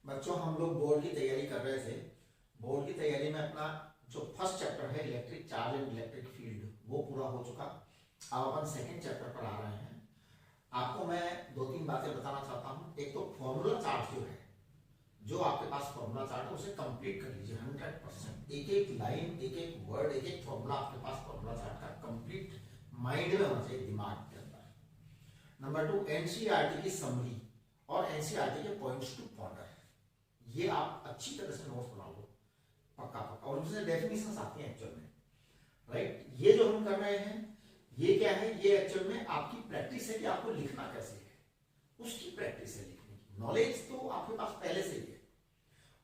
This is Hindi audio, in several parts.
बच्चों हम लोग बोर्ड की तैयारी कर रहे थे। बोर्ड की तैयारी में अपना जो फर्स्ट चैप्टर है electric charge and electric field वो पूरा हो चुका। अब अपन सेकंड चैप्टर पर आ रहे हैं। आपको मैं दो तीन बातें बताना चाहता हूँ। एक तो फॉर्मूला चार्ट जो है, जो आपके पास फॉर्मूला चार्ट है उसे कंप्लीट कर लीजिए 100%। एक एक लाइन, एक एक वर्ड, एक एक फॉर्मूला आपके पास फॉर्मूला चार्ट का कंप्लीट माइंड में होना चाहिए, दिमाग के अंदर। नंबर 2, एनसीईआरटी की समरी और एनसीईआरटी के पॉइंट्स टू पॉन्डर, ये आप अच्छी तरह से नोट्स बना लो, पक्का पक्का। और उसमें डेफिनेशंस आती हैं एक्चुअल में, राइट। ये जो हम कर रहे हैं ये क्या है, ये एक्चुअल में आपकी प्रैक्टिस है कि आपको लिखना कैसे है, उसकी प्रैक्टिस है लिखने की। नॉलेज तो आपके पास पहले से ही है,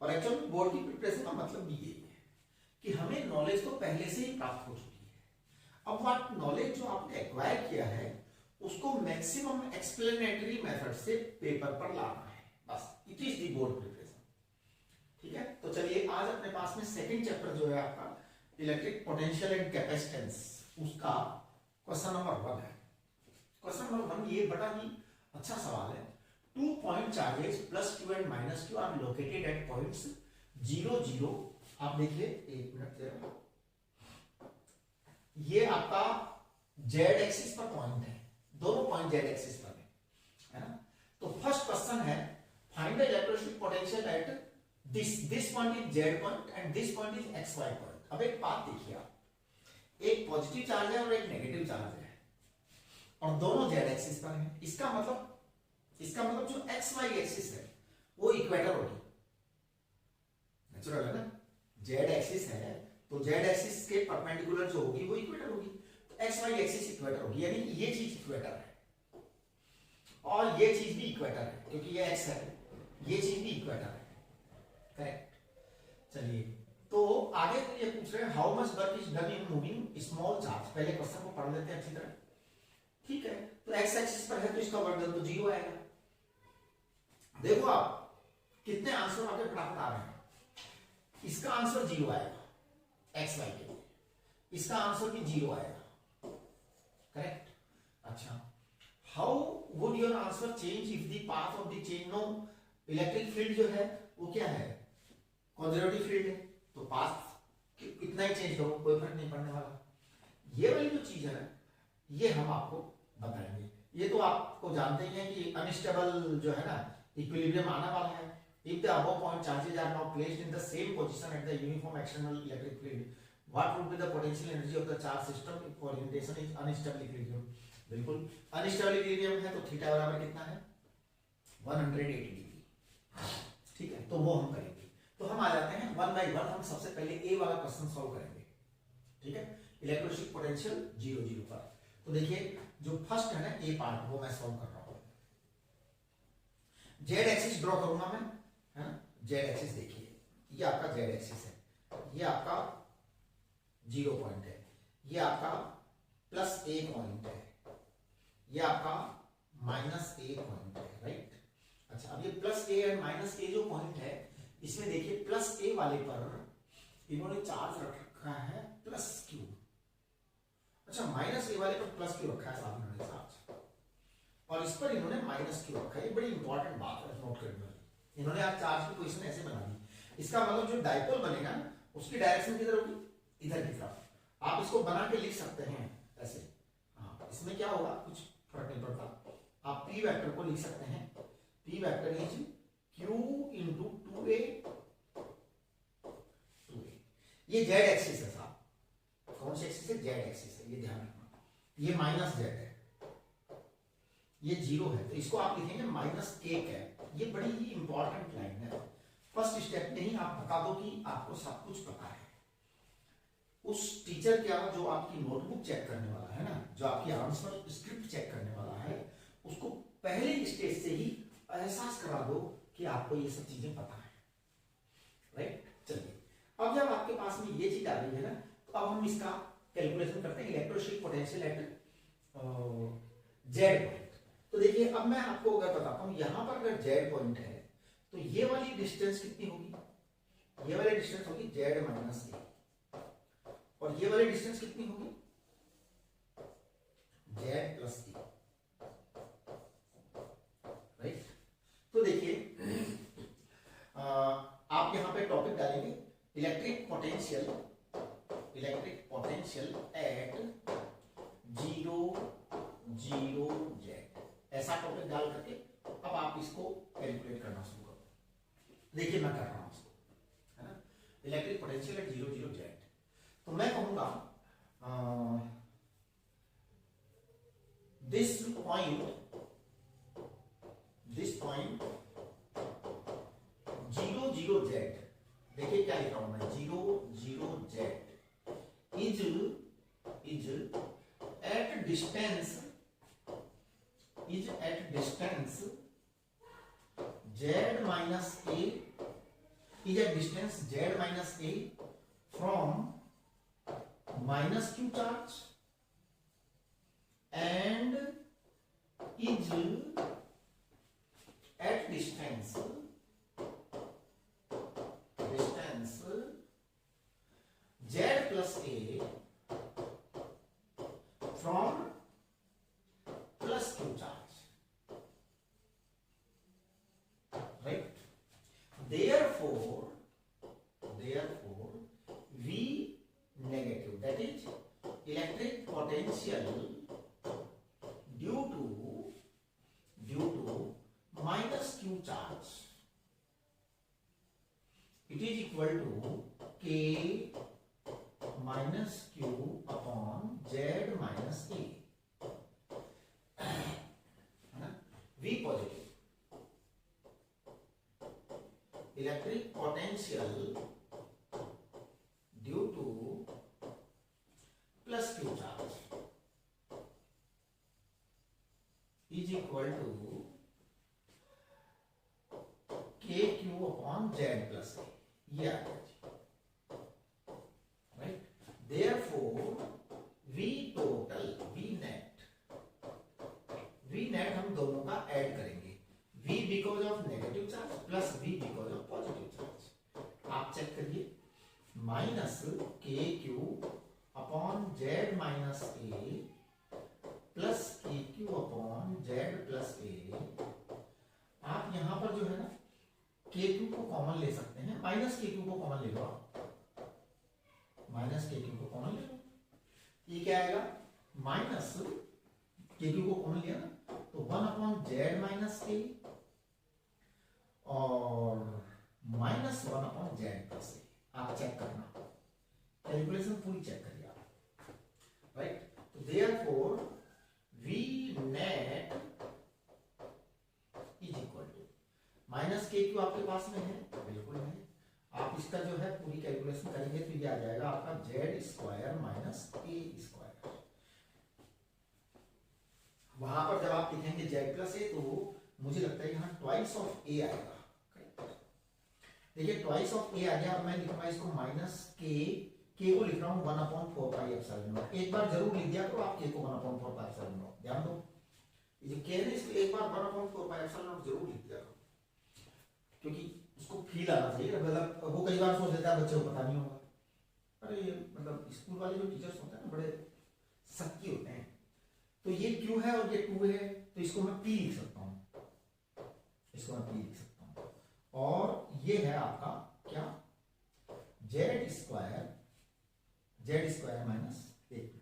और एक्चुअल में बोर्ड की प्रिपरेशन का मतलब भी यही है कि हमें नॉलेज तो पहले से ही प्राप्त हो चुकी है। अब वो नॉलेज जो आपने एक्वायर किया है उसको मैक्सिमम एक्सप्लेनेटरी मेथड से पेपर पर लाना है, बस। It is the board preparation, ठीक है। तो चलिए आज अपने पास में सेकंड चैप्टर जो है आपका इलेक्ट्रिक पोटेंशियल एंड कैपेसिटेंस, उसका क्वेश्चन नंबर 1 है। क्वेश्चन नंबर 1 ये बड़ा ही अच्छा सवाल है। 2 point charges plus q and minus q are located at points 0 0। आप देखिए, एक मिनट जरा, ये आपका जेड एक्सिस पर पॉइंट है, दोनों पॉइंट जेड एक्सिस पर है ना। तो फर्स्ट क्वेश्चन है find the electrostatic potential at this point is z point and this point is x y point. अब एक बात देखिए आप, एक पॉजिटिव चार्ज है और एक नेगेटिव चार्ज है और दोनों जेड एक्सिस पर है। इसका मतलब जो एक्स वाई एक्सिस है वो इक्वेटर होगी, नेचुरल है ना। जेड एक्सिस है तो जेड एक्सिस के परपेंडिकुलर जो होगी वो इक्वेटर होगी, तो एक्स वाई एक्सिस इक्वेटर होगी, यानी ये चीज इक्वेटर है और ये चीज भी इक्वेटर है, क्योंकि ये एक्स है, ये चीज भी इक्वेटर है, करेक्ट। चलिए, तो आगे ये पूछ रहे हैं how much work is done in moving small charge. पहले क्वेश्चन को पढ़ लेते हैं अच्छी तरह, ठीक है। तो एक्स एक्सिस पर है तो इसका वर्क डन तो 0 आएगा। देखो आप कितने आंसर आपके फटाफट आ रहे हैं। इसका आंसर 0 आएगा एक्स वाई के, इसका आंसर भी 0 आएगा, करेक्ट। अच्छा, how would your answer change if the path of the change no. Electric field जो है वो क्या है, कंजर्वेटिव फील्ड है, तो पाथ कितना ही चेंज करो कोई फर्क नहीं पड़ने वाला। ये वाली जो चीज है ना, ये हम आपको बताएंगे। ये तो आपको जानते ही हैं कि अनस्टेबल जो है ना, इक्विलिब्रियम आने वाला है। If the above point charges are now placed in the same position at the uniform external electric field, what would be the potential energy of the charge system if orientation is unstable equilibrium? बिल्कुल अनस्टेबल इक्विलिब्रियम है तो थीटा बराबर कितना है 180 डिग्री, ठीक है। तो वो हम करेंगे। तो हम आ जाते हैं 1 by 1। हम सबसे पहले ए वाला क्वेश्चन सॉल्व करेंगे, ठीक है। इलेक्ट्रोस्टैटिक पोटेंशियल 0 0 पर। तो देखिए जो फर्स्ट है ना ए पार्ट, वो मैं सॉल्व कर रहा हूं। जेड एक्सिस ड्रॉ करूंगा मैं, है ना। जेड एक्सिस देखिए, ये आपका जेड एक्सिस है, ये आपका 0 पॉइंट है, ये आपका प्लस ए पॉइंट है, ये आपका माइनस ए पॉइंट है, राइट। अच्छा, अब ये प्लस ए एंड माइनस ए जो पॉइंट है, इसमें देखिए प्लस ए वाले पर इन्होंने चार्ज रख रखा है प्लस क्यू। अच्छा, माइनस ए वाले पर प्लस क्यू रखा है साथ में चार्ज, और इस पर इन्होंने माइनस क्यू रखा है। ये बड़ी इंपॉर्टेंट बात है, नोट करने वाली। इन्होंने आज चार्ज की पोजीशन ऐसे बना दी, इसका मतलब जो डाइपोल बनेगा ना उसकी डायरेक्शन किधर होगी, इधर की तरफ। आप इसको बना के लिख सकते हैं ऐसे, हाँ। इसमें क्या होगा, कुछ फर्क नहीं पड़ता। आप पी वेक्टर को लिख सकते हैं, P vector is Q into 2a। ये जेड एक्सिस है साहब, कौन सी एक्सिस है, जेड एक्सिस है, ये ध्यान रखना। ये माइनस जेड है, ये 0 है, तो इसको आप लिखेंगे माइनस के कैप। ये बड़ी ही इंपॉर्टेंट लाइन है। फर्स्ट स्टेप में ही आप बता दो कि आपको सब कुछ पता है। उस टीचर क्या, जो आपकी नोटबुक चेक करने वाला है ना, जो आपकी आंसर स्क्रिप्ट चेक करने वाला है, उसको पहले स्टेज से ही एहसास करा दो कि आपको ये सब चीजें पता है, राइट। चलिए, अब जब आपके पास में ये चीज आ गई है ना, तो अब हम इसका कैलकुलेशन करते हैं, electrostatic potential eight Z point. तो देखिए, अब मैं आपको अगर बताता हूं, यहां पर अगर जेड पॉइंट है तो ये वाली डिस्टेंस कितनी होगी, ये वाली डिस्टेंस होगी जेड माइनस ए, और ये वाली डिस्टेंस कितनी होगी जेड प्लस ए, राइट। तो देखिए पोटेंशियल एट 0 0 जेड, ऐसा टॉपिक डाल करके अब आप इसको कैलकुलेट करना शुरू करो। देखिए मैं कर रहा हूं इसको, है ना, इलेक्ट्रिक पोटेंशियल एट 0 0 जेड। तो मैं कहूंगा दिस पॉइंट 0 0 जेड, देखिए क्या लिख रहा हूं मैं, 0 0 Z is at distance z minus a, is at distance z minus a from minus q charge and is at distance z plus a from plus q charge, right? Therefore V negative, that is electric potential due to minus q charge, it is equal to k minus q upon z minus a. V positive, electric potential due to plus q charge is equal to kq upon z plus a, ये आ गया जी, right. Therefore V total, V net हम दोनों का ऐड करेंगे, V because of negative charge plus V because of positive charge. आप चेक करिए, minus k Q upon Z minus ए प्लस के क्यू अपॉन जेड प्लस ए। आप यहां पर जो है ना के क्यू को कॉमन ले सकते हैं, माइनस के क्यू को कॉमन ले लो, आप माइनस के क्यू को कॉमन ले लो, ये क्या आएगा, माइनस के क्यू को कॉमन लिया ना तो 1 अपॉन जेड माइनस ए और माइनस 1 अपॉन जेड प्लस ए। आप चेक करना, कैलकुलेशन पूरी चेक करिए आप, राइट। तो therefore V net is equal to minus k q आपके पास में है, बिल्कुल है, आप इसका जो है पूरी कैलकुलेशन करेंगे तो ये आ जाएगा आपका जेड स्क्वायर माइनस ए स्क्वायर। वहां पर जब आप लिखेंगे जेड प्लस ए तो मुझे लगता है यहाँ ट्वाइस ऑफ ए आएगा। देखिए ट्वाइस ऑफ ए आ गया, अब मैं लिखूंगा इसको माइनस के को लिख रहा हूँ 1 अपॉन 4 पाई एप्सिलॉन नॉट। एक बार जरूर लिख दिया करो आप के को 1 अपॉन 4 पाई एप्सिलॉन नॉट, ध्यान दो ये जो के है इसको एक बार 1 अपॉन 4 पाई एप्सिलॉन नॉट जरूर लिख दिया करो, क्योंकि उसको फील आना चाहिए। मतलब वो कई बार सोच लेता है बच्चे को पता नहीं होगा, अरे मतलब स्कूल वाले जो टीचर्स होते हैं ना बड़े सच्ची होते हैं, तो ये क्यू है और ये 2 है तो इसको मैं पी लिख सकता हूँ, इसको मैं पी लिख सकता हूँ, और ये है आपका क्या जेड स्क्वायर माइनस एक,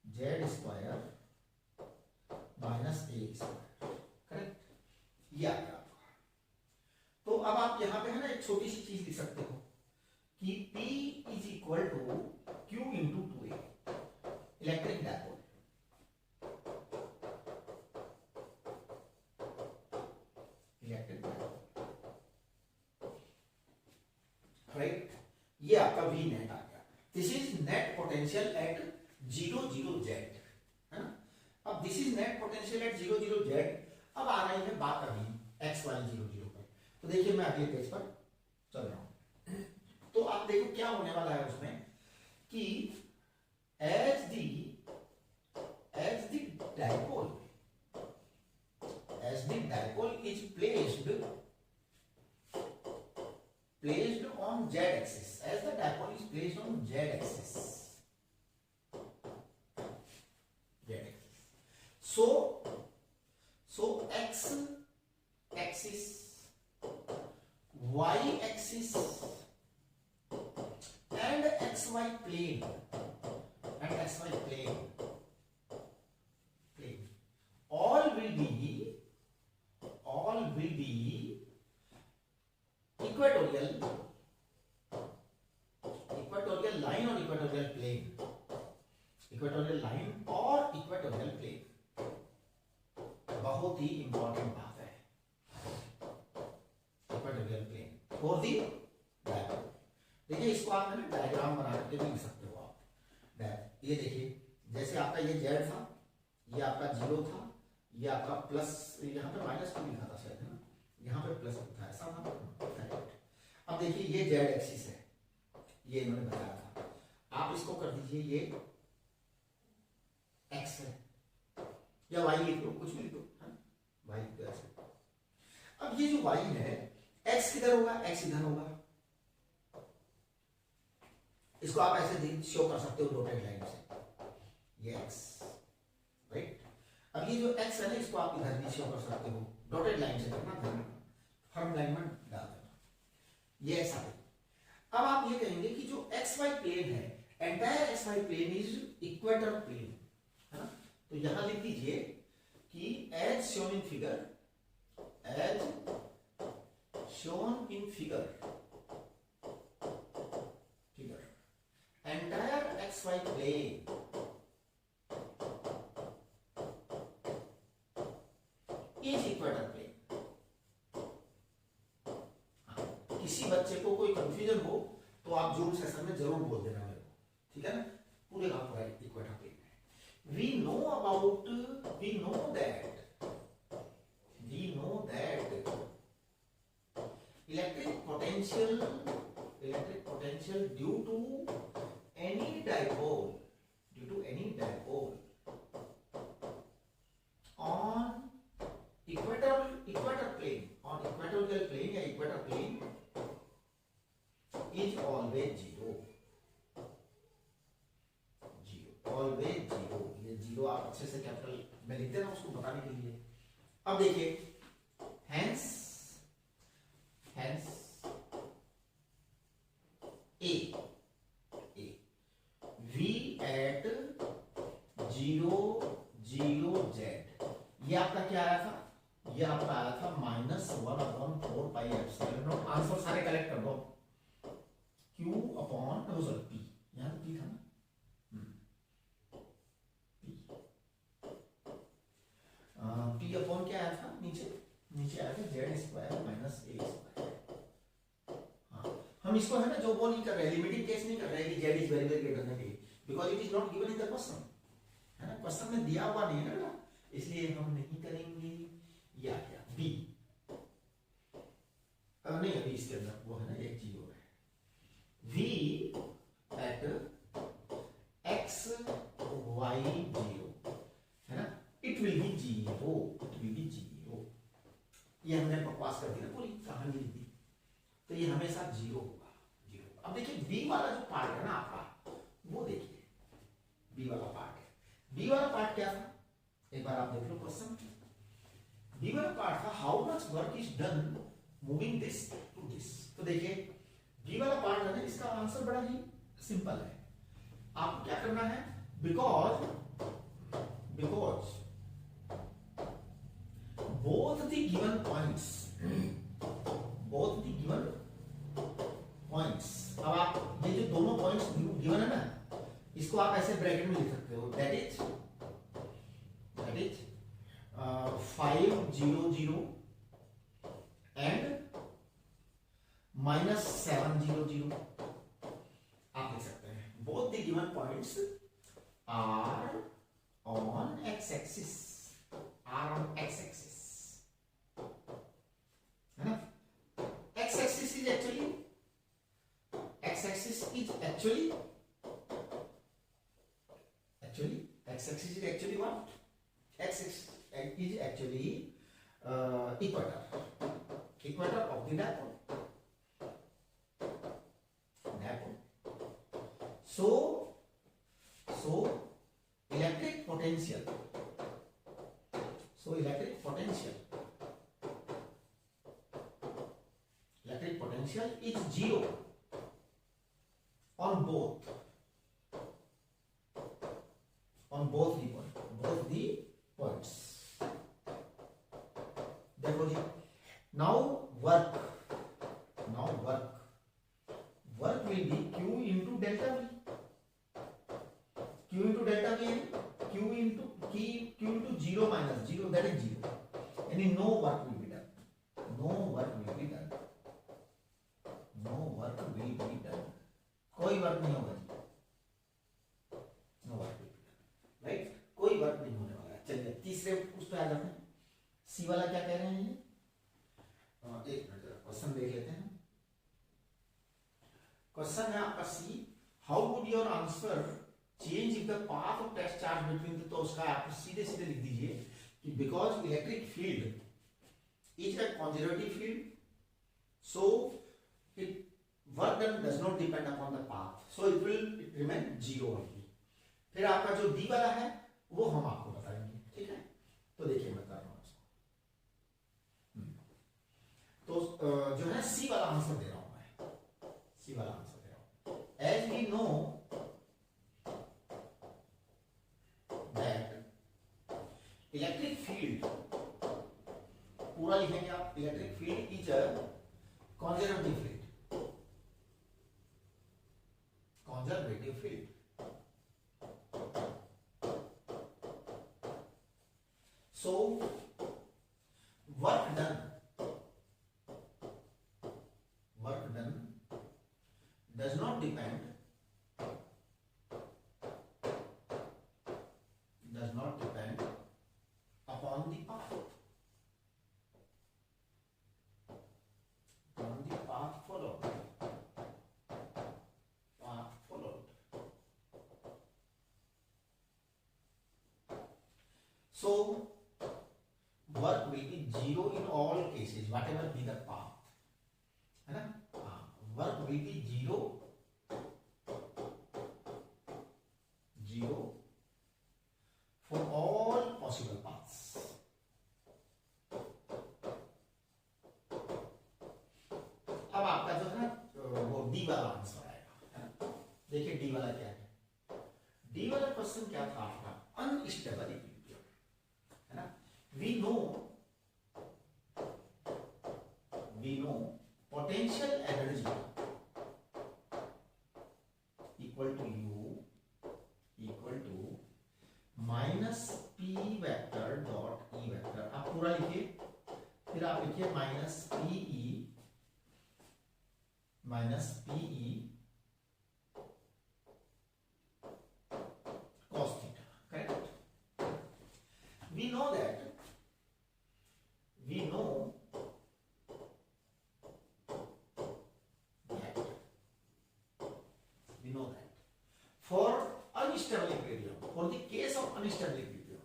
जेड स्क्वायर माइनस ए स्क्वायर, करेक्ट, ये आ गया आपका। तो अब आप यहां पे है ना एक छोटी सी चीज लिख सकते हो कि P is equal to Q into 2A, electric dipole, right, ये आपका V नेट आ गया। This is net potential at 0 0 z, है ना। अब this is net potential at 0 0 z. अब आ रही है बात अभी एक्स वाली 0 0 पर, तो देखिए मैं अगले पेज पर चल रहा हूं, तो आप देखो क्या होने वाला है उसमें कि as the dipole is placed on z axis, as the dipole is placed on z axis, so x axis, y axis xy plane and xy plane all will be equatorial line or equatorial plane, equatorial line और equatorial plane, बहुत ही इंपॉर्टेंट बात है equatorial plane for the diagram। देखिए इसको आप ना डायग्राम बना के भी लिख सकते हो आप। ये देखिए जैसे आपका ये z था, ये आपका 0 था, ये आपका प्लस, यहाँ पे माइनस क्यों लिखा था शायद, है ना, यहाँ पे प्लस था, ऐसा था। अब देखिए ये z एक्सिस है, ये इन्होंने बताया था, आप इसको कर दीजिए ये x है या y लिख लो, कुछ भी लिख लो, y लिख दो ऐसे। अब ये जो y है x किधर होगा, x इधर होगा, इसको आप ऐसे शो कर सकते हो डॉटेड लाइन से, ये x, राइट। अब ये जो x है ना, इसको आप इधर भी शो कर सकते हो डॉटेड लाइन से, करना फर्म लाइन में डाल देना, ये ऐसा है। अब आप ये कहेंगे कि जो xy प्लेन है, entire xy plane is equator plane, है ना, तो यहां लिख दीजिए कि as shown in figure, entire xy plane is equator plane। किसी बच्चे को कोई कंफ्यूजन हो तो आप जूम सेशन में जरूर बोल देना मेरे को, ठीक है ना, पूरे का पूरा इक्वेटर प्लेन है। we know that electric potential due to any dipole on equatorial plane या equator plane is always zero। ये जीरो आप अच्छे से कैपिटल में लिखते ना उसको बताने के लिए। अब देखिए hence a v at 0 0 z, ये आपका क्या आया था, ये आपका आया था -1/4 पाई एप्सिलॉन नॉट। आंसर सारे कलेक्ट कर दो, q अपॉन p, यहां p था ना, p अपॉन क्या आया था, नीचे आया था z square minus a square. हम इसको है ना जो वो नहीं कर रहे, लिमिटिंग केस नहीं कर रहे कि z is very very greater than a, because it is not given in the question, है ना, क्वेश्चन में दिया हुआ नहीं है ना, इसलिए हम नहीं करेंगे। या क्या b, नहीं अभी इसके अंदर वो है ना एक चीज और है, v एट x y 0, है ना, इट विल बी 0, ये हमने बकवास कर दी ना, पूरी कहानी लिख दी, तो ये हमेशा 0 होगा, 0। अब देखिए b वाला जो पार्ट है ना आपका, वो देखिए b वाला पार्ट है, b वाला पार्ट क्या था, एक बार आप देख लो क्वेश्चन। b वाला पार्ट था how much work is done moving this to this. तो देखिए b वाला पार्ट है ना, इसका आंसर बड़ा ही सिंपल है, आपको क्या करना है, because both the given points, अब आप ये जो दोनों पॉइंट्स गिवन है ना, इसको आप ऐसे ब्रैकेट में लिख सकते हो, दैट इज 5 0 0 एंड -7 0 0, आप लिख सकते हैं। Both the given points are on x axis, है ना। x axis is actually x axis is actually what? X axis is actually equator of the dipole. So electric potential is 0 on both Now work, now work will be q into delta v. q into delta v यानी q into 0 minus 0, that is 0, यानी no work will be done, no work will be done, no work will be done, कोई वर्क नहीं होगा जी, no work will be done, right, कोई वर्क नहीं होने वाला है। चलिए तीसरे उस पर आ जाते हैं, सी वाला क्या कह रहे हैं ये, एक मिनट जरा क्वेश्चन देख लेते हैं। क्वेश्चन है आपका C, how would your answer change if the path of test charge between, तो उसका आप सीधे सीधे लिख दीजिए कि because electric field is a conservative field, so it work done does not depend upon the path, so it will remain 0 only. फिर आपका जो डी वाला है वो हम आपको बताएंगे, ठीक है। तो देखिए मैं कर रहा हूं उसको, तो जो है सी वाला आंसर दे रहा हूं मैं, सी वाला आंसर दे रहा हूं। As we know that electric field, पूरा लिखेंगे आप, electric field is a conservative field, conservative field, so work done does not depend upon the path, followed, so work will be 0 in all cases, whatever be the path, है ना, work will be 0 for all possible paths। अब आपका जो है ना वो डी वाला आंसर आएगा, है ना। देखिए डी वाला क्या है, डी वाला क्वेश्चन क्या था आपका, अनस्टेबल इक्विलिब्रियम, है ना। we know potential energy equal to u equal to minus p vector dot e vector, आप पूरा लिखिए, फिर आप लिखिए minus pe cos theta, correct। we know that for unstable equilibrium, for the case of unstable equilibrium,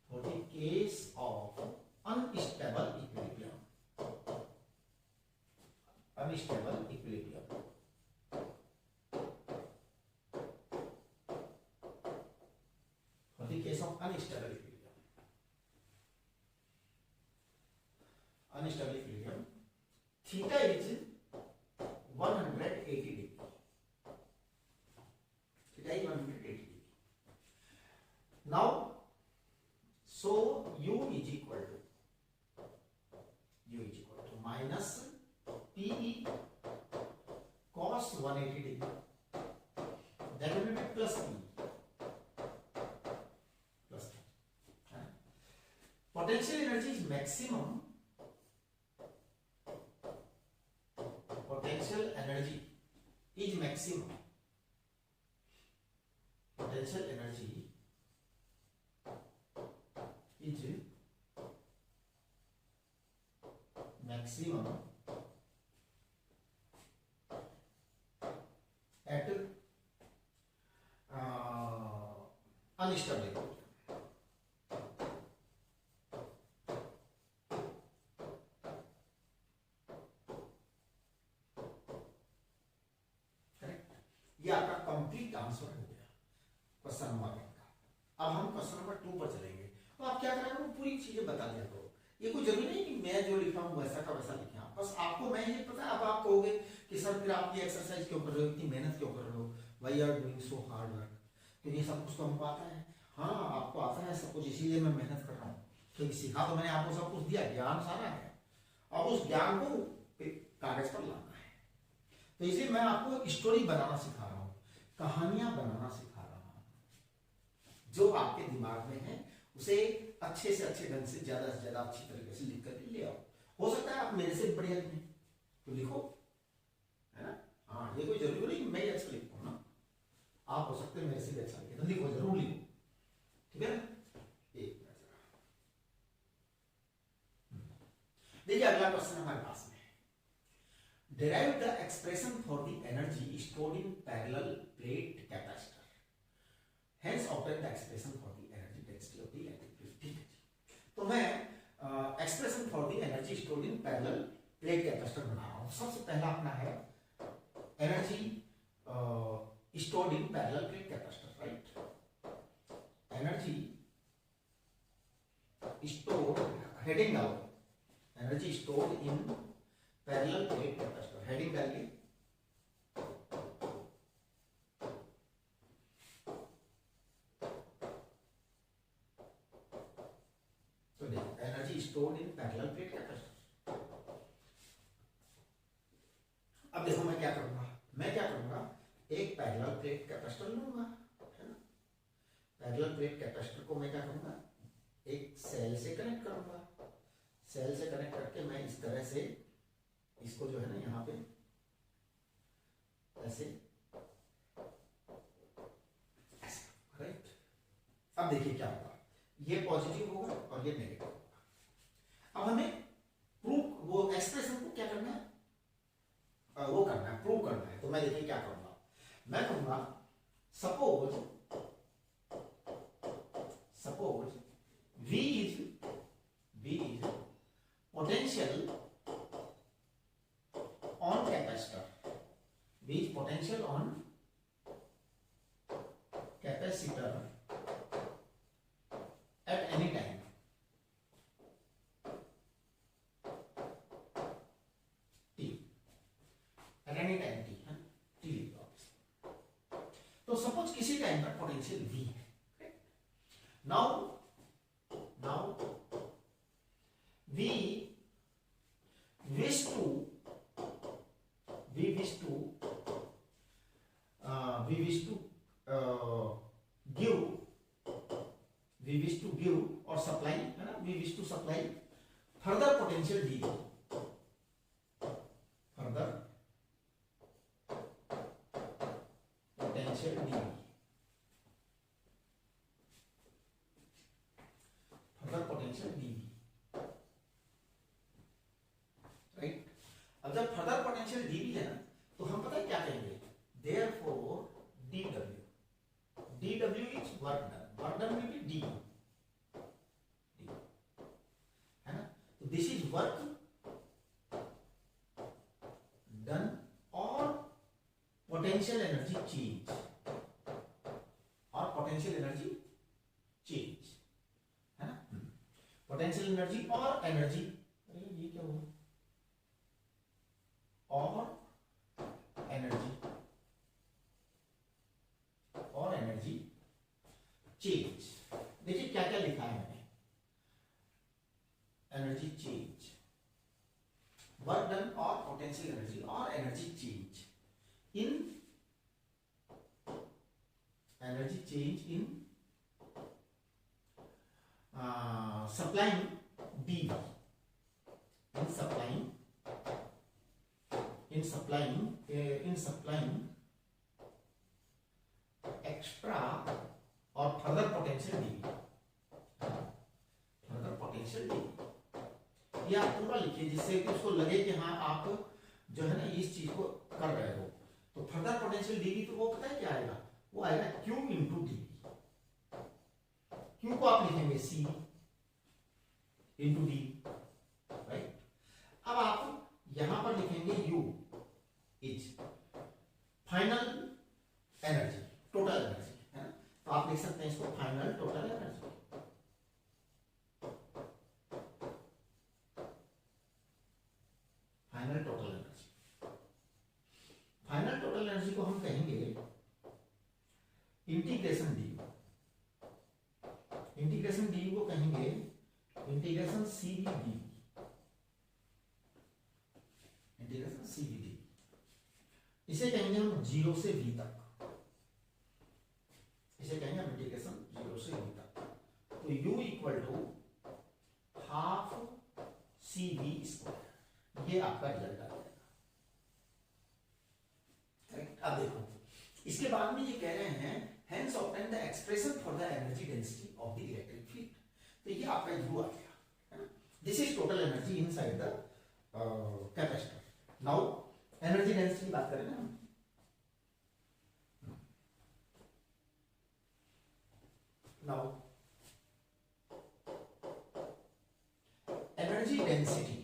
for the case of unstable equilibrium, for the case of unstable equilibrium, theta is 180 degree, theta is 180 degree। now so u is equal to minus pe cos 180 degree, that will be plus p, potential energy is maximum, potential energy is maximum, potential energy is maximum at unstable equilibrium, ये आपका कंप्लीट आंसर हो गया क्वेश्चन नंबर 1 का। अब हम क्वेश्चन नंबर 2 पर चलेंगे। तो आप क्या करें, पूरी चीजें बता दिया करो, ये कोई जरूरी नहीं कि मैं जो लिखा हूँ वैसा का वैसा लिखे, बस आपको मैं ये पता है। अब आप कहोगे कि सर फिर आप ये एक्सरसाइज क्यों कर रहे हो, इतनी मेहनत क्यों कर रहे हो, why are doing so hard work, तो ये सब कुछ तो हमको आता है। हाँ आपको आता है सब कुछ, इसीलिए मैं मेहनत कर रहा हूँ, क्योंकि सीखा तो मैंने आपको सब कुछ दिया, ज्ञान सारा है, अब उस ज्ञान को कागज पर लाना है। तो इसलिए मैं आपको स्टोरी बनाना सिखा रहा हूं, कहानियां बनाना सिखा रहा हूं। जो आपके दिमाग में है उसे अच्छे से अच्छे ढंग से ज्यादा अच्छी तरीके से लिख करके ले आओ। हो सकता है आप मेरे से बढ़िया लिखें तो लिखो, है ना। हाँ, ये कोई जरूरी नहीं मैं अच्छा लिखता हूँ ना, आप हो सकते हैं मेरे से भी अच्छा लिखे, तो लिखो, जरूर लिखो, ठीक है ना। एक देखिए अगला क्वेश्चन हमारे पास में है, derive the expression for the energy stored in parallel plate capacitor, hence obtain the expression for the energy density of the electric field। ठीक है जी, तो मैं expression for the energy stored in parallel plate capacitor बना रहा हूं। सबसे पहला अपना है energy stored in parallel plate capacitor, right. Energy stored, heading डालो, energy stored in parallel plate capacitor, heading डालिए। तो देखो energy stored in parallel plate capacitor. अब देखो मैं क्या करूंगा, एक पैरेलल प्लेट कैपेसिटर लूंगा, है ना। पैरेलल प्लेट कैपेसिटर को मैं क्या करूंगा, एक सेल से कनेक्ट करूंगा। सेल से कनेक्ट करके मैं इस तरह से इसको जो है ना यहाँ पे ऐसे, राइट। अब देखिए क्या होगा, ये पॉजिटिव होगा और ये नेगेटिव होगा। अब हमें प्रूव, वो एक्सप्रेशन को क्या करना है, वो करना है, प्रूव करना है। तो मैं देखिए क्या करूंगा, मैं कहूंगा suppose V is potential on capacitor, V is potential on capacitor at any time, t, at any time t, है t लिखो आप। तो सपोज किसी टाइम पर पोटेंशियल V है, now we wish to give or supply, है ना, we wish to supply further potential dV, further potential dV, right. अब जब फर्दर पोटेंशियल dV है ना, तो हम पता है क्या कहेंगे, therefore dW is work done will be dV, है ना। तो this is work done और potential energy change, और potential energy change, है ना। पोटेंशियल एनर्जी और एनर्जी, ये क्या हुआ, और एनर्जी चेंज। देखिए क्या क्या लिखा है मैंने, एनर्जी चेंज, वर्क डन और पोटेंशियल एनर्जी और energy change in, energy change in supplying dV, in supplying extra और further potential dV, ये आप पूरा लिखिए जिससे कि उसको लगे कि हाँ आप जो है ना इस चीज को कर रहे हो। तो फर्दर पोटेंशियल dV तो वो पता है क्या आएगा, वो आएगा Q इंटू dV। Q को आप लिखेंगे C इंटू D, राइट। अब आप यहां पर लिखेंगे U is final energy, total energy, है ना। तो आप लिख सकते हैं इसको final total energy, final total energy. Final total energy को हम कहेंगे इंटीग्रेशन डी, इंटीग्रेशन डी को कहेंगे integration c d, integration c v d, इसे कहेंगे हम 0 से v तक, इसे कहेंगे हम इंटीग्रेशन 0 से v तक। तो u equal to half C we square, ये आपका रिजल्ट आ जाएगा। करेक्ट। अब देखो इसके बाद में ये कह रहे हैं hence obtain the expression for the energy density of the electric field, तो ये आपका u आ गया, है ना। This is total energy inside the capacitor. Now energy density की बात करें ना हम, now energy density,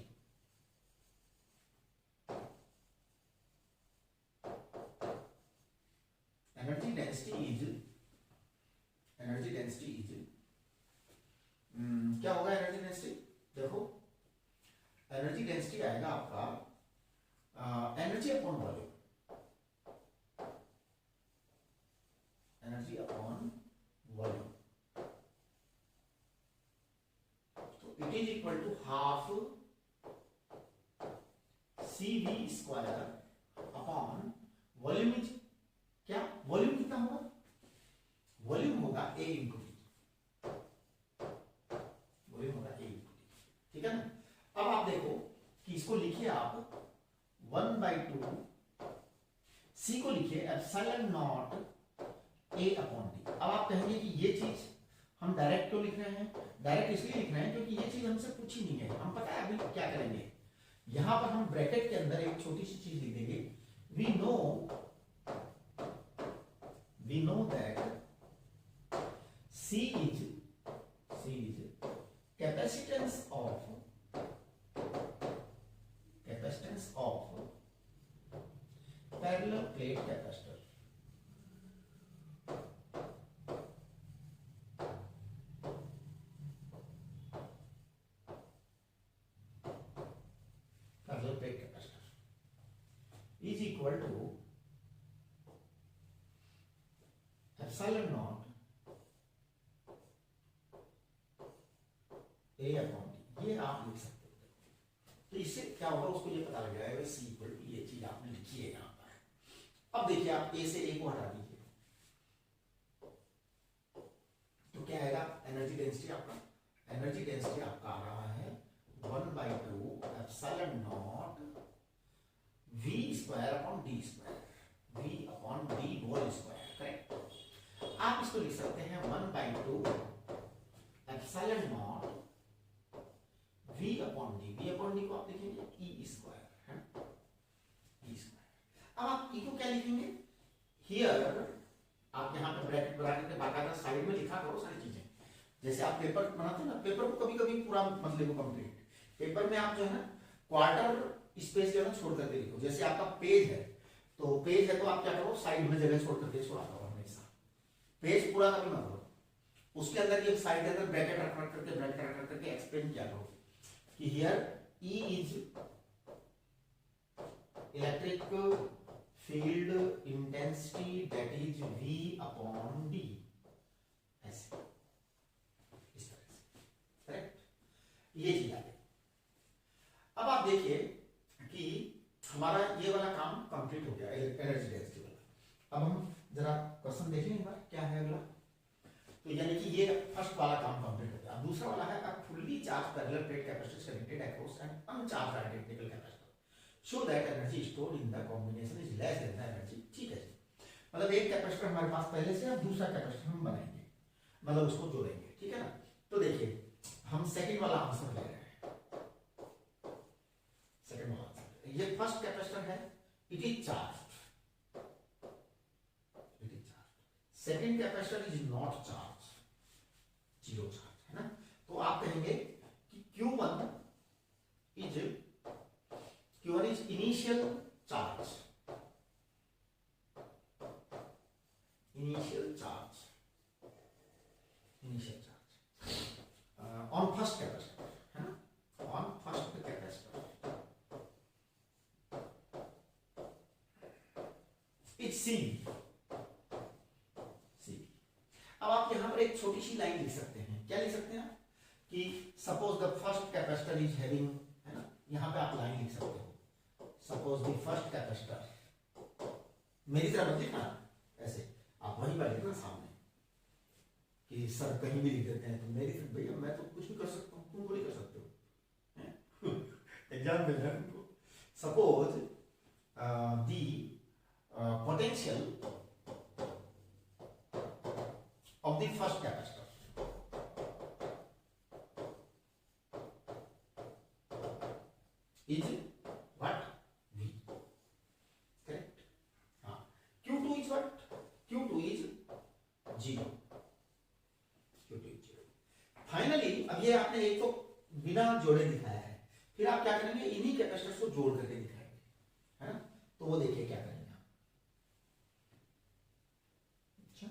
energy density is क्या होगा एनर्जी डेंसिटी, देखो एनर्जी डेंसिटी आएगा आपका energy upon volume, energy upon volume, तो it is equal to half C we square upon volume is क्या, वॉल्यूम कितना होगा, वॉल्यूम होगा ए इंटू टी, वॉल्यूम होगा ए इंटू टी, ठीक है ना। अब आप देखो कि इसको लिखिए आप 1/2 सी को लिखिए epsilon not a upon D. अब आप कहेंगे कि ये चीज हम डायरेक्ट क्यों लिख रहे हैं, डायरेक्ट इसलिए लिख रहे हैं क्योंकि ये चीज हमसे पूछी नहीं है। हम पता है अभी क्या करेंगे, यहां पर हम ब्रैकेट के अंदर एक छोटी सी चीज लिख देंगे, we know that C is capacitance of parallel plate capacitor, parallel plate capacitor is equal to epsilon naught A upon T, ये आप लिख सकते हो। तो इससे क्या होगा, उसको ये पता लग जाएगा सी इक्वल टू ये चीज आपने लिखी है यहाँ पर। अब देखिए आप ए से ए को हटा दीजिए, तो क्या आएगा एनर्जी डेंसिटी आपका, एनर्जी डेंसिटी आपका आ रहा है 1/2 epsilon naught v square upon d square, v upon d whole square, correct. आप इसको लिख सकते हैं 1/2 epsilon naught v upon d को आप लिखेंगे e स्क्वायर, है e स्क्वायर। अब आप e को क्या लिखेंगे, हियर आप यहाँ पे ब्रैकेट ब्रैकेट के बाकायदा साइड में लिखा करो सारी चीजें, जैसे आप पेपर बनाते हैं ना, पेपर को कभी कभी पूरा मत लिखो कंप्लीट, पेपर में आप जो है ना क्वार्टर स्पेस जो है छोड़ करके लिखो। जैसे आपका पेज है तो पेज है तो आप क्या करो साइड में जगह छोड़ करके छोड़ा करो हमेशा, पेज पूरा कभी मत करो, उसके अंदर ये साइड अंदर ब्रैकेट रख करके एक्सप्लेन किया करो कि here E is electric field intensity that is V upon D, ऐसे इस तरह से, करेक्ट। ये चीज आ गई। अब आप देखिए कि हमारा ये वाला काम कंप्लीट हो गया एनर्जी डेंसिटी वाला। अब हम जरा क्वेश्चन देख लें एक बार क्या है अगला। तो यानी कि ये फर्स्ट वाला काम कंप्लीट हो गया। दूसरा वाला है a fully charge parallel plate capacitor connected across N अनचार्ज identical capacitor so that energy stored in the combination is less than the energy, ठीक है जी। मतलब एक कैपेसिटर हमारे पास पहले से है, दूसरा कैपेसिटर हम बनाएंगे, मतलब उसको जोड़ेंगे, ठीक है ना। तो देखिए हम सेकंड वाला आंसर ले रहे हैं, सेकंड वाला आंसर, ये फर्स्ट कैपेसिटर है, it is charge, second capacitor is not charge, zero charge, है ना। तो आप कहेंगे कि Q1 is initial charge, on first capacitor, है ना, ऑन फर्स्ट कैपेसिटर इट्स सी। अब आप यहां पर एक छोटी सी लाइन लिख सकते हैं, क्या लिख सकते हैं कि suppose the first capacitor is having, है ना, यहां पे आप लाइन लिख सकते हो सपोज द फर्स्ट कैपेसिटर, मेरी तरफ मत लिखना ऐसे, आप वहीं पर लिखना सामने कि सर कहीं भी लिख देते हैं तो मेरी तरफ, भैया मैं तो कुछ भी कर सकता हूँ, तुम थोड़ी कर सकते हो, एग्जाम मिल रहा है उनको। Suppose the potential of the first capacitor is what? V. Correct? Q2 is what? Q2 is 0. Q2 is 0. Finally अब ये आपने एक तो बिना जोड़े दिखाया है, फिर आप क्या करेंगे, इन्हीं कैपेसिटर्स को जोड़ करके दिखाएंगे, है ना? तो वो देखिए क्या करेंगे आप। अच्छा,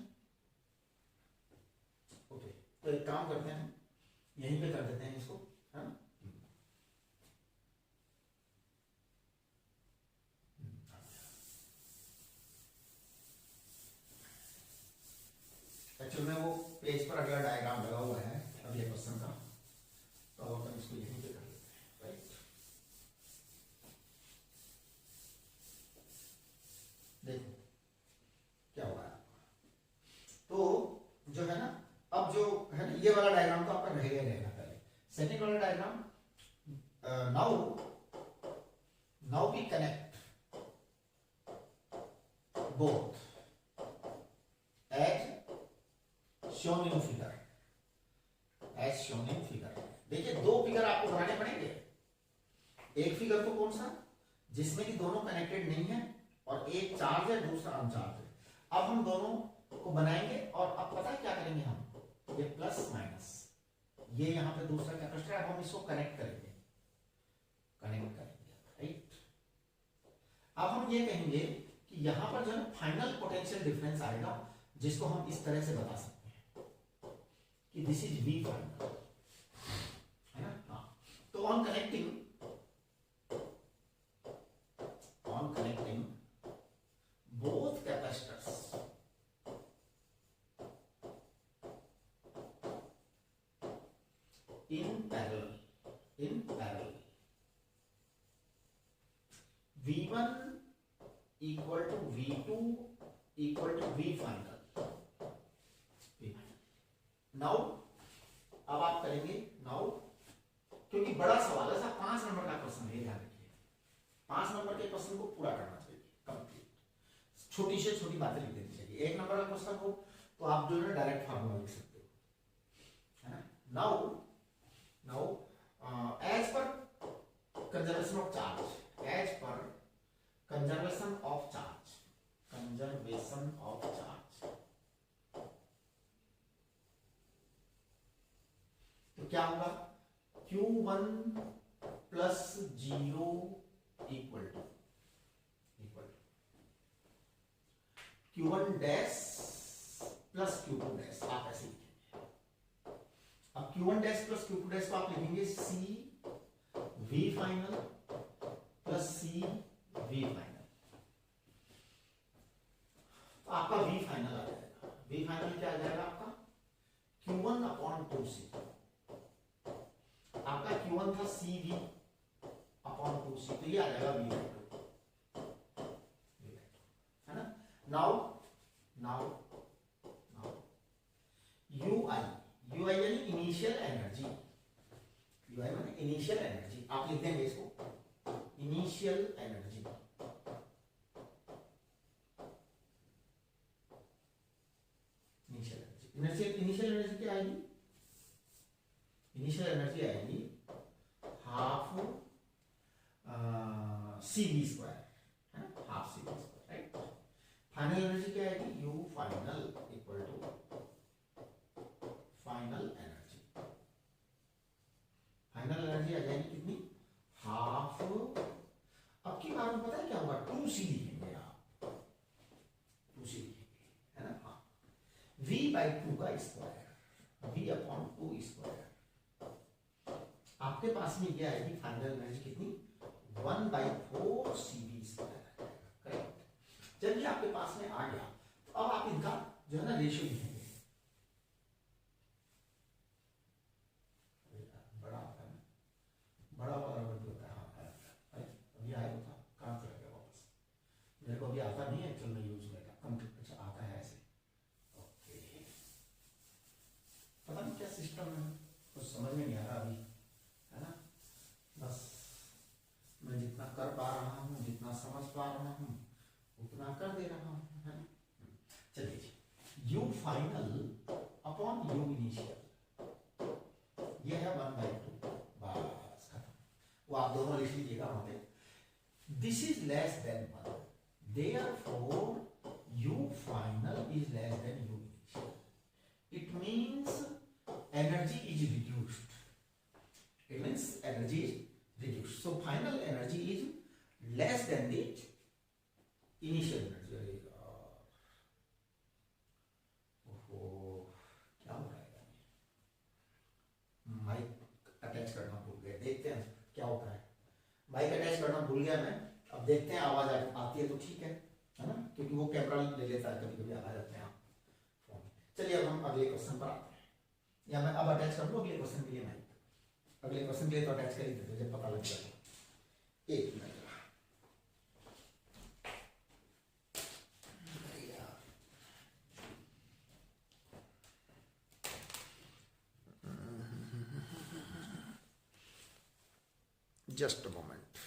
ओके, तो एक काम करते हैं, यहीं पे कर देते हैं इसको, है ना? एक्चुअल में वो पेज पर अगला डायग्राम लगा हुआ है अब ये क्वेश्चन का, तो अपन इसको यहीं पे कर लेते हैं, राइट? देखो क्या हुआ है, तो जो है ना, अब जो है ना, ये वाला डायग्राम तो आपका रहेगा ही रहेगा। पहले सेकंड वाला diagram, now we connect both as shown in figure, as shown in figure। देखिए दो फिगर आपको बनाने पड़ेंगे, एक फिगर तो कौन सा, जिसमें कि दोनों कनेक्टेड नहीं है और एक चार्ज है दूसरा अनचार्ज है। अब हम दोनों को बनाएंगे और अब पता है क्या करेंगे हम, ये प्लस माइनस, ये यहां पे दूसरा कैपेसिटर, अब हम इसको कनेक्ट करेंगे, राइट? अब हम ये कहेंगे कि यहां पर जो है फाइनल पोटेंशियल डिफरेंस आएगा, जिसको हम इस तरह से बता सकते हैं कि दिस इज वी फाइनल, है ना? हाँ, तो on connecting both capacitors in parallel V1 equal to V2 equal to V final। Now अब आप करेंगे, नाउ क्योंकि बड़ा सवाल है साहब, 5 नंबर का क्वेश्चन है, ध्यान रखिए 5 नंबर के क्वेश्चन को पूरा करना चाहिए कंप्लीट, छोटी से छोटी बातें लिख देनी चाहिए। 1 नंबर का क्वेश्चन हो तो आप जो है डायरेक्ट फार्मूला लिख सकते हो, है ना? Now as per conservation of charge, as per conservation of charge, तो क्या होगा, Q1 plus 0 equal to Q1 dash plus Q2 dash, आप ऐसे लिखेंगे। अब Q1 dash plus Q2 dash को आप लिखेंगे C V final plus C V final, तो आपका V फाइनल आ जाएगा। V फाइनल क्या आ जाएगा आपका, Q1 अपॉन 2C, आपका Q1 था CV अपॉन 2C, तो ये आ जाएगा V फाइनल, है ना? नाउ UI यानी इनिशियल एनर्जी, UI माने इनिशियल एनर्जी, आप लिख देंगे इसको इनिशियल एनर्जी, इनिशियल एनर्जी क्या आएगी, इनिशियल एनर्जी आएगी हाफ CV स्क्वायर, है ना? Half CV square, right? Final energy क्या आएगी, U final equal to final energy, final energy आ जाएगी कितनी, हाफ, अब की बार में पता है क्या होगा, 2C लिखेंगे आप, 2C लिखेंगे, है ना? हाँ, V बाई 2 का स्क्वायर, V अपॉन 2 स्क्वायर, आपके पास में क्या आएगी फाइनल एनर्जी कितनी, 1/4 CV स्क्वायर, करेक्ट? जब ये आपके पास में आ गया तो अब आप इनका जो है ना रेशियो लिखेंगे, बड़ा होता है ना, बड़ा बराबर भी होता है, हाँ, अभी आया था जितना कर पा रहा हूँ, जितना समझ पा रहा हूँ उतना कर दे रहा हूँ, है ना। चलिए जी, U final upon U initial, ये है 1/2, बस खत्म। वो आप दोनों लिख लीजिएगा वहां पे। This is less than 1, therefore u final is less than u initial. It means energy is reduced. It means energy is reduced. So final energy is less than the initial energy. क्या हो रहा है? माइक अटैच करना भूल गया, देखते हैं क्या होता है। माइक अटैच करना भूल गया मैं, अब देखते हैं आवाज आती है तो ठीक है ना, क्योंकि वो कैमरा ले लेता है कभी कभी, आ जाते हैं आप फोन। चलिए अब हम अगले क्वेश्चन पर आते हैं, या मैं अब अटैच कर दूं अगले क्वेश्चन के लिए माइक? अगले क्वेश्चन के लिए तो अटैच कर ही देते, जब पता लग जाएगा। एक मिनट, जस्ट अ मोमेंट।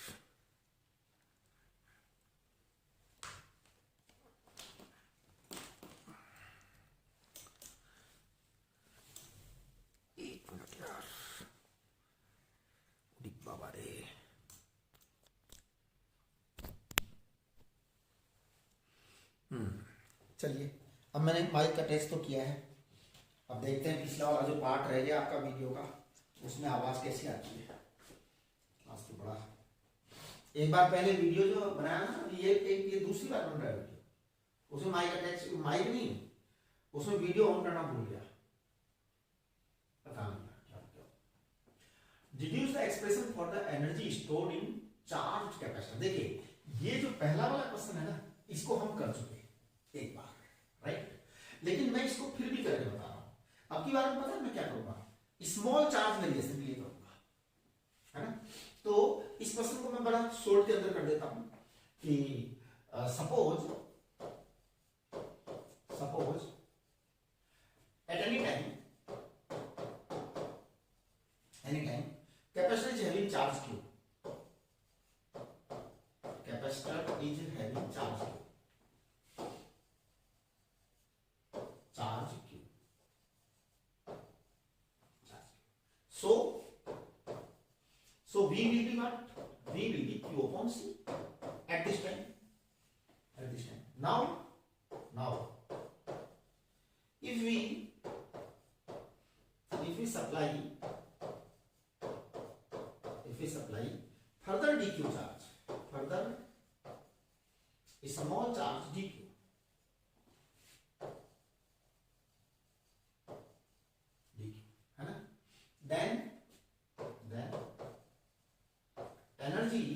एक मिनट यार, बाबा रे। चलिए, अब मैंने माइक का टेस्ट तो किया है, अब देखते हैं पिछला वाला जो पार्ट रह गया आपका वीडियो का, उसमें आवाज कैसी आती है। आज तो बड़ा, एक बार पहले वीडियो जो बनाया ना, ये दूसरी बार बन रहा है वीडियो, उसमें माइक अटैच, माइक नहीं, उसमें वीडियो ऑन करना भूल गया, पता नहीं क्या क्या। Deduce the expression for the energy stored in charge capacitor. देखिए ये जो पहला वाला क्वेश्चन है ना, इसको हम कर चुके एक बार, राइट, लेकिन मैं इसको फिर भी करके बता रहा हूं। अब की बार में पता है मैं क्या करूंगा, स्मॉल चार्ज वेरिएशन के लिए करूंगा, है ना। तो इस क्वेश्चन को मैं बड़ा शॉर्ट के अंदर कर देता हूं कि suppose at any time capacitor is having charge Q, capacitor is having charge Q, so V will be what? V will be Q upon C at this time. Now if we supply further dq charge, further small charge dq, है ना, then energy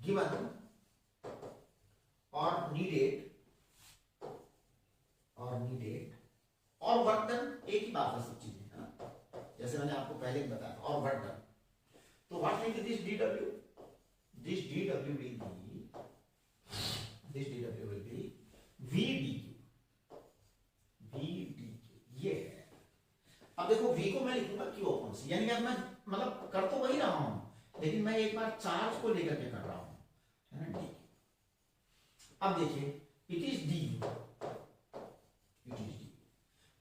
given or needed और वर्क डन, एक ही बात है सब चीजें, है ना, जैसे मैंने आपको पहले ही बताया, और वर्क डन। तो what will be this dw? This dw will be v dq, ये है। अब देखो v को मैं लिखूंगा q अपॉन c, यानी कि मैं मतलब कर तो वही रहा हूं, लेकिन मैं एक बार चार्ज को लेकर के कर रहा हूं, है ना, dq। अब देखिए it is du,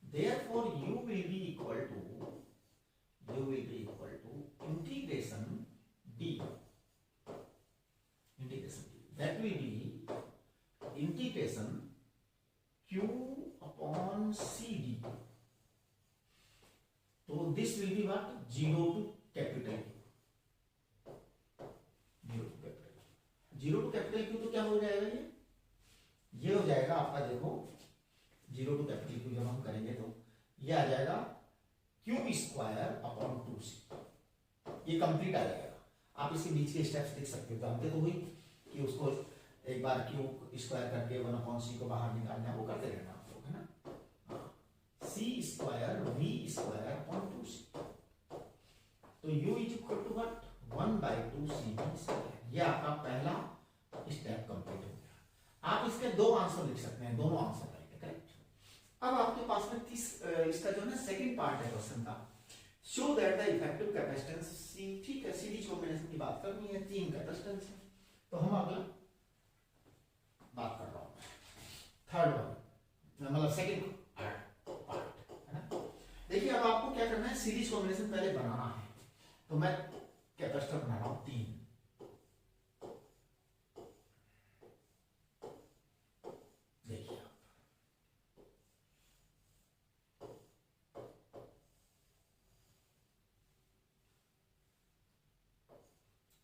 therefore u will be equal to integration d, that will be integration q upon c d। तो this will be what? 0 to capital Q, 0 to capital Q। तो क्या हो जाएगा, ये हो जाएगा आपका, देखो 0 to capital Q जब हम करेंगे तो ये आ जाएगा क्यू स्क्वायर अपॉन 2c, ये कंप्लीट आ जाएगा। आप इसके बीच के स्टेप्स देख सकते हो, जानते तो हुई कि उसको एक बार क्यू स्क्वायर करके 1/c को बाहर निकालना है, वो करते रहना आप लोग, है ना। c square v square upon 2c, तो u is equal to what? 1/2c। ये आपका पहला स्टेप कंप्लीट हो गया। आप इसके दो आंसर लिख सकते हैं, दोनों आंसर राइट है, करेक्ट। अब आपके पास में इसका जो है ना सेकंड पार्ट है क्वेश्चन का, show that the effective capacitance c, ठीक है, सीरीज कॉम्बिनेशन की बात करनी है, 3 कैपेसिटेंस है, तो हम अगला बात कर रहा हूं, थर्ड वन, मतलब सेकंड पार्ट है ना। देखिए अब आपको क्या करना है, सीरीज कॉम्बिनेशन पहले बनाना है, तो मैं कैपेसिटर बना रहा हूं 3। देखिए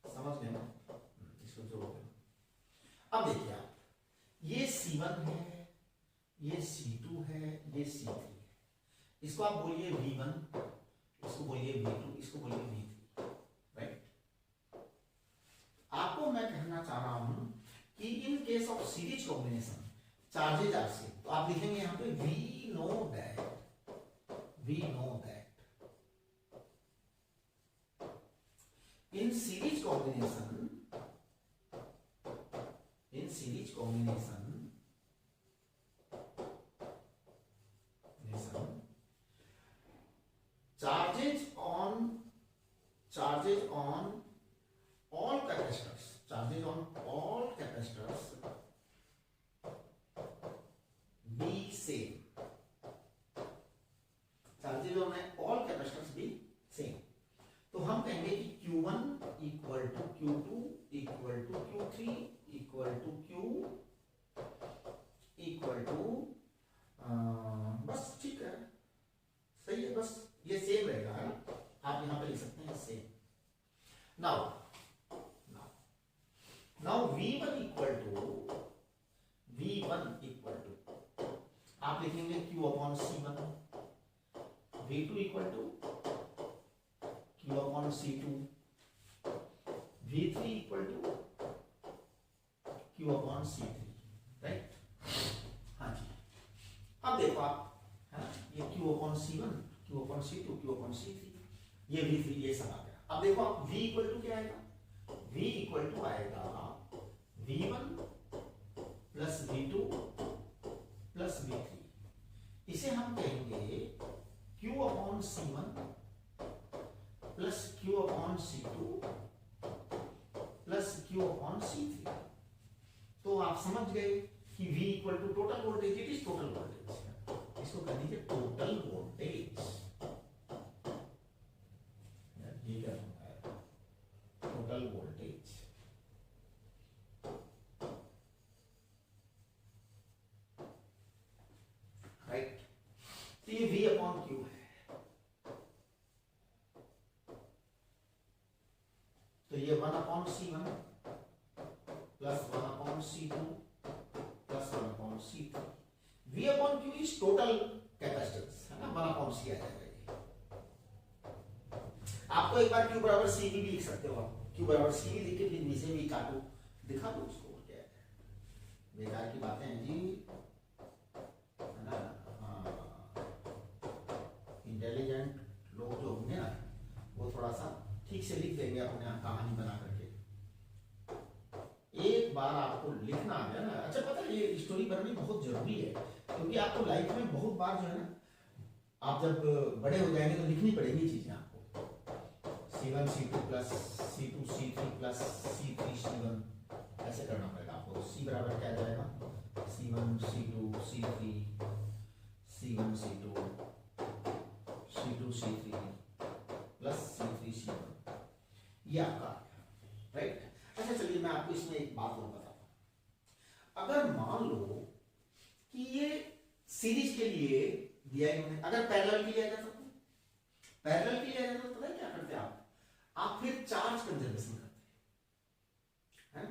समझ गए ना, इसको जोड़ दो। अब देखिए आप, ये C1 है, ये C2 है, ये C3 है, इसको आप बोलिए V1, इसको बोलिए V2, इसको बोलिए V3, राइट। आपको मैं कहना चाह रहा हूं कि in case of series combination charges are same, तो आप लिखेंगे यहां पे we know that in series combination charges on all capacitors be same, charges on all capacitors भी सेम। तो हम कहेंगे कि Q1 equal to Q2 equal to Q3 equal to Q equal to, बस ठीक है, सही है, बस ये सेम रहेगा, है ना, आप यहां पे लिख सकते हैं same. Now V1 equal to आप लिखेंगे Q upon C1, V2 equal to Q upon C2, V3 equal to Q upon C3, right. हाँ जी, अब देखो आप, है ना, ये Q upon C1, Q upon C2, Q upon C3, ये V3, ये सब आ गया। अब देखो आप V इक्वल टू क्या आएगा, V इक्वल टू आएगा V1 plus V2 plus V3, इसे हम कहेंगे Q upon C1 plus Q upon C2 plus Q upon C3। तो आप समझ गए कि V equal to total voltage, it is total voltage, इसको कह दीजिए टोटल वोल्टेज, ये क्या होता है, टोटल वोल्टेज, राइट। तो ये V अपॉन Q है, तो ये 1 upon C1 plus 1 upon C2 plus 1 upon C3, V upon Q is total capacitance, है ना, 1 अपॉन C आ जाएगा। आपको एक बार Q बराबर C भी लिख सकते हो, आप Q बराबर C भी लिख के फिर V से भी काटो, दिखा दो उसको, क्या है, बेकार की बातें हैं जी, है ना। इंटेलिजेंट लोग जो होंगे ना, वो थोड़ा सा ठीक से लिख देंगे अपने आप कहानी बना करके। एक बार आपको लिखना आ गया ना, अच्छा पता है ये स्टोरी बननी बहुत जरूरी है, क्योंकि आपको लाइफ में बहुत बार जो है ना, आप जब बड़े हो जाएंगे तो लिखनी पड़ेगी चीजें आपको, C1 C2 plus C2 C3 plus C3 C1, ऐसे करना पड़ेगा आपको। C बराबर क्या जाएगा, C1 C2 C3 C1 C2 C2 C3 plus C3 C1, ये आपका, राइट। अच्छा चलिए मैं आपको इसमें एक बात और बताता हूं, अगर मान लो कि ये सीरीज के लिए दिया इन्होंने, अगर पैरेलल के लिए आ जाता तो पता है क्या करते आप फिर चार्ज कंजर्वेशन करते हैं,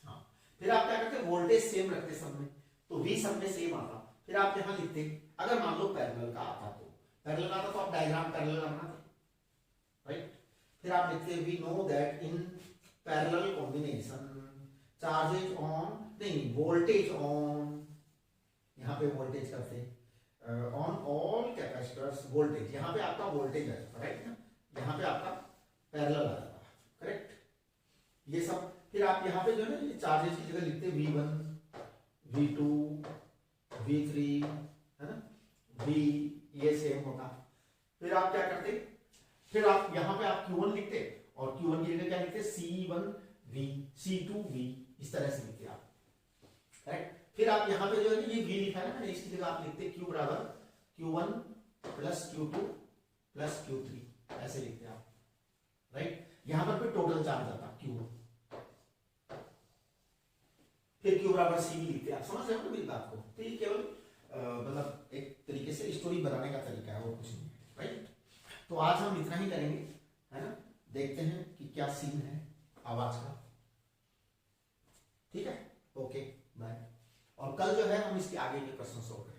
हाँ, फिर आप क्या करते, वोल्टेज सेम रखते सब में, तो V सब में सेम आता, फिर आप यहां लिखते, अगर मान लो पैरेलल का आता तो आप डायग्राम पैरेलल बनाते, राइट। फिर आप लिखते we know that in parallel combination charges on, नहीं वोल्टेज ऑन, यहां पे वोल्टेज करते ऑन ऑल कैपेसिटर्स, वोल्टेज यहां पे आपका वोल्टेज है, राइट ना, यहां पे आपका पैरेलल आ जाता है, करेक्ट। ये सब फिर आप यहां पे जो है ना, ये चार्जेस की जगह लिखते V1 V2 V3, है ना, V, ये सेम होता। फिर आप क्या करते, फिर आप यहां पे आप Q1 लिखते और Q1 की जगह क्या लिखते, C1V C2V, इस तरह से लिखते आप, राइट। फिर आप यहां पे जो है ये V लिखा है ना, इसकी जगह आप लिखते Q बराबर Q1 plus Q2 plus Q3, ऐसे लिखते आप, राइट। यहां पर फिर टोटल चार्ज आता Q1, फिर Q बराबर C भी लिखते हैं। आप समझ रहे हो मेरी बात को? तो ये केवल मतलब एक तरीके से स्टोरी बनाने का तरीका है, और कुछ नहीं, राइट। तो आज हम इतना ही करेंगे, है ना। देखते हैं कि क्या सीन है आवाज का, ठीक है। Okay bye. और कल जो है हम इसके आगे के प्रश्न सोल्व करेंगे।